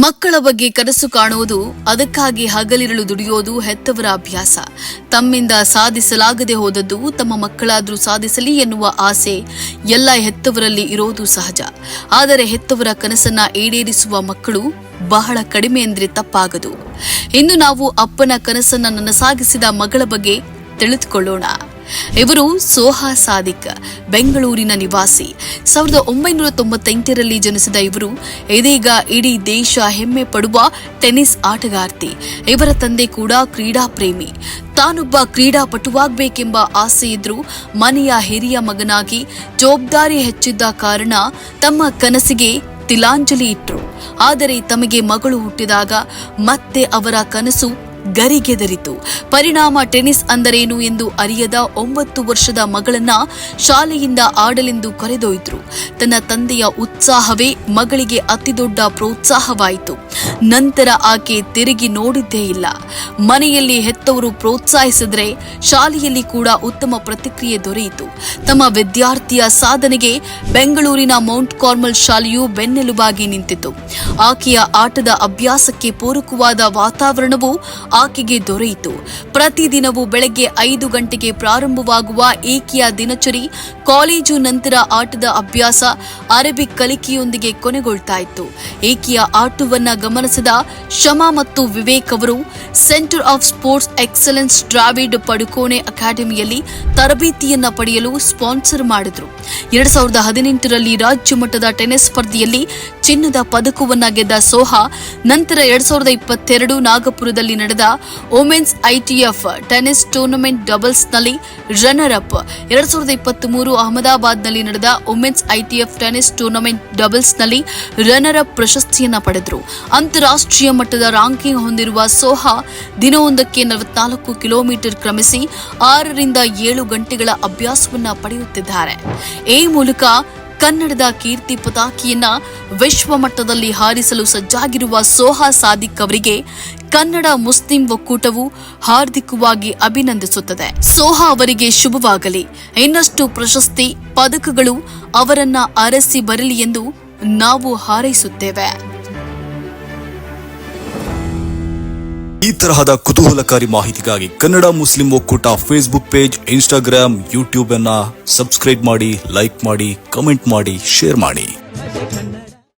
ಮಕ್ಕಳ ಬಗ್ಗೆ ಕನಸು ಕಾಣುವುದು, ಅದಕ್ಕಾಗಿ ಹಗಲಿರುಳು ದುಡಿಯೋದು ಹೆತ್ತವರ ಅಭ್ಯಾಸ. ತಮ್ಮಿಂದ ಸಾಧಿಸಲಾಗದೆ ಹೋದದ್ದು ತಮ್ಮ ಮಕ್ಕಳಾದ್ರೂ ಸಾಧಿಸಲಿ ಎನ್ನುವ ಆಸೆ ಎಲ್ಲ ಹೆತ್ತವರಲ್ಲಿ ಇರೋದು ಸಹಜ. ಆದರೆ ಹೆತ್ತವರ ಕನಸನ್ನ ಈಡೇರಿಸುವ ಮಕ್ಕಳು ಬಹಳ ಕಡಿಮೆ ಎಂದ್ರೆ ತಪ್ಪಾಗದು. ಇಂದು ನಾವು ಅಪ್ಪನ ಕನಸನ್ನ ನನಸಾಗಿಸಿದ ಮಗಳ ಬಗ್ಗೆ ತಿಳಿದುಕೊಳ್ಳೋಣ. ಇವರು ಸೋಹಾ ಸಾದಿಕ್, ಬೆಂಗಳೂರಿನ ನಿವಾಸಿ. 1998ರಲ್ಲಿ ಜನಿಸಿದ ಇವರು ಇದೀಗ ಇಡೀ ದೇಶ ಹೆಮ್ಮೆ ಪಡುವ ಟೆನ್ನಿಸ್ ಆಟಗಾರ್ತಿ. ಇವರ ತಂದೆ ಕೂಡ ಕ್ರೀಡಾ ಪ್ರೇಮಿ. ತಾನೊಬ್ಬ ಕ್ರೀಡಾಪಟುವಾಗಬೇಕೆಂಬ ಆಸೆ ಇದ್ರೂ ಮನೆಯ ಹಿರಿಯ ಮಗನಾಗಿ ಜವಾಬ್ದಾರಿ ಹೆಚ್ಚಿದ್ದ ಕಾರಣ ತಮ್ಮ ಕನಸಿಗೆ ತಿಲಾಂಜಲಿ ಇಟ್ರು. ಆದರೆ ತಮಗೆ ಮಗಳು ಹುಟ್ಟಿದಾಗ ಮತ್ತೆ ಅವರ ಕನಸು ಗರಿಗೆದರಿತು. ಪರಿಣಾಮ ಟೆನ್ನಿಸ್ ಅಂದರೇನು ಎಂದು ಅರಿಯದ 9 ವರ್ಷದ ಮಗಳನ್ನ ಶಾಲೆಯಿಂದ ಆಡಲೆಂದು ಕರೆದೊಯ್ದ್ರು. ತನ್ನ ತಂದೆಯ ಉತ್ಸಾಹವೇ ಮಗಳಿಗೆ ಅತಿದೊಡ್ಡ ಪ್ರೋತ್ಸಾಹವಾಯಿತು. ನಂತರ ಆಕೆ ತಿರುಗಿ ನೋಡಿದ್ದೇ ಇಲ್ಲ. ಮನೆಯಲ್ಲಿ ಹೆತ್ತವರು ಪ್ರೋತ್ಸಾಹಿಸಿದ್ರೆ ಶಾಲೆಯಲ್ಲಿ ಕೂಡ ಉತ್ತಮ ಪ್ರತಿಕ್ರಿಯೆ ದೊರೆಯಿತು. ತಮ್ಮ ವಿದ್ಯಾರ್ಥಿಯ ಸಾಧನೆಗೆ ಬೆಂಗಳೂರಿನ ಮೌಂಟ್ ಕಾರ್ಮಲ್ ಶಾಲೆಯು ಬೆನ್ನೆಲುಬಾಗಿ ನಿಂತಿತು. ಆಕೆಯ ಆಟದ ಅಭ್ಯಾಸಕ್ಕೆ ಪೂರಕವಾದ ವಾತಾವರಣವು ಆಕೆಗೆ ದೊರೆಯಿತು. ಪ್ರತಿದಿನವೂ ಬೆಳಗ್ಗೆ 5 ಗಂಟೆಗೆ ಪ್ರಾರಂಭವಾಗುವ ಈಕೆಯ ದಿನಚರಿ ಕಾಲೇಜು ನಂತರ ಆಟದ ಅಭ್ಯಾಸ, ಅರೇಬಿಕ್ ಕಲಿಕೆಯೊಂದಿಗೆ ಕೊನೆಗೊಳ್ತಾ ಇತ್ತು. ಈಕೆಯ ಆಟವನ್ನ ಗಮನಿಸಿದ ಶಮಾ ಮತ್ತು ವಿವೇಕ್ ಅವರು centre of sports excellence Dravid Padukone ಅಕಾಡೆಮಿಯಲ್ಲಿ ತರಬೇತಿಯನ್ನ ಪಡೆಯಲು ಸ್ಪಾನ್ಸರ್ ಮಾಡಿದ್ರು. 2018ರಲ್ಲಿ ರಾಜ್ಯ ಮಟ್ಟದ ಟೆನ್ನಿಸ್ ಸ್ಪರ್ಧೆಯಲ್ಲಿ ಚಿನ್ನದ ಪದಕವನ್ನ ಗೆದ್ದ ಸೋಹಾ ನಂತರ 2022 ನಾಗಪುರದಲ್ಲಿ ನಡೆದ women's ITF tennis tournament doubles ನಲ್ಲಿ ರನ್ನರ್ ಅಪ್, 2023 ಅಹಮದಾಬಾದ್ನಲ್ಲಿ ನಡೆದ women's ITF tennis tournament doubles ನಲ್ಲಿ ರನ್ನರ್ ಅಪ್ ಪ್ರಶಸ್ತಿಯನ್ನ ಪಡೆದರು. ಅಂತಾರಾಷ್ಟ್ರೀಯ ಮಟ್ಟದ ರ್ಯಾಂಕಿಂಗ್ ಹೊಂದಿರುವ ಸೋಹಾ ದಿನವೊಂದಕ್ಕೆ 44 ಕಿಲೋಮೀಟರ್ ಕ್ರಮಿಸಿ 6 ರಿಂದ 7 ಗಂಟೆಗಳ ಅಭ್ಯಾಸವನ್ನ ಪಡೆಯುತ್ತಿದ್ದಾರೆ. ಈ ಮೂಲಕ ಕನ್ನಡದ ಕೀರ್ತಿ ಪತಾಕಿಯನ್ನ ವಿಶ್ವ ಮಟ್ಟದಲ್ಲಿ ಹಾರಿಸಲು ಸಜ್ಜಾಗಿರುವ ಸೋಹಾ ಸಾದಿಕ್ ಅವರಿಗೆ ಕನ್ನಡ ಮುಸ್ಲಿಂ ಒಕ್ಕೂಟವು ಹಾರ್ದಿಕವಾಗಿ ಅಭಿನಂದಿಸುತ್ತದೆ. ಸೋಹಾ ಅವರಿಗೆ ಶುಭವಾಗಲಿ. ಇನ್ನಷ್ಟು ಪ್ರಶಸ್ತಿ ಪದಕಗಳು ಅವರನ್ನ ಅರಸಿ ಬರಲಿ ಎಂದು ನಾವು ಹಾರೈಸುತ್ತೇವೆ. ಈ ತರಹದ ಕುತೂಹಲಕಾರಿ ಮಾಹಿತಿಗಾಗಿ ಕನ್ನಡ ಮುಸ್ಲಿಂ ಒಕ್ಕೂಟ ಫೇಸ್ಬುಕ್ ಪೇಜ್, ಇನ್ಸ್ಟಾಗ್ರಾಮ್, ಯೂಟ್ಯೂಬ್ ಅನ್ನ ಸಬ್ಸ್ಕ್ರೈಬ್ ಮಾಡಿ, ಲೈಕ್ ಮಾಡಿ, ಕಮೆಂಟ್ ಮಾಡಿ, ಶೇರ್ ಮಾಡಿ.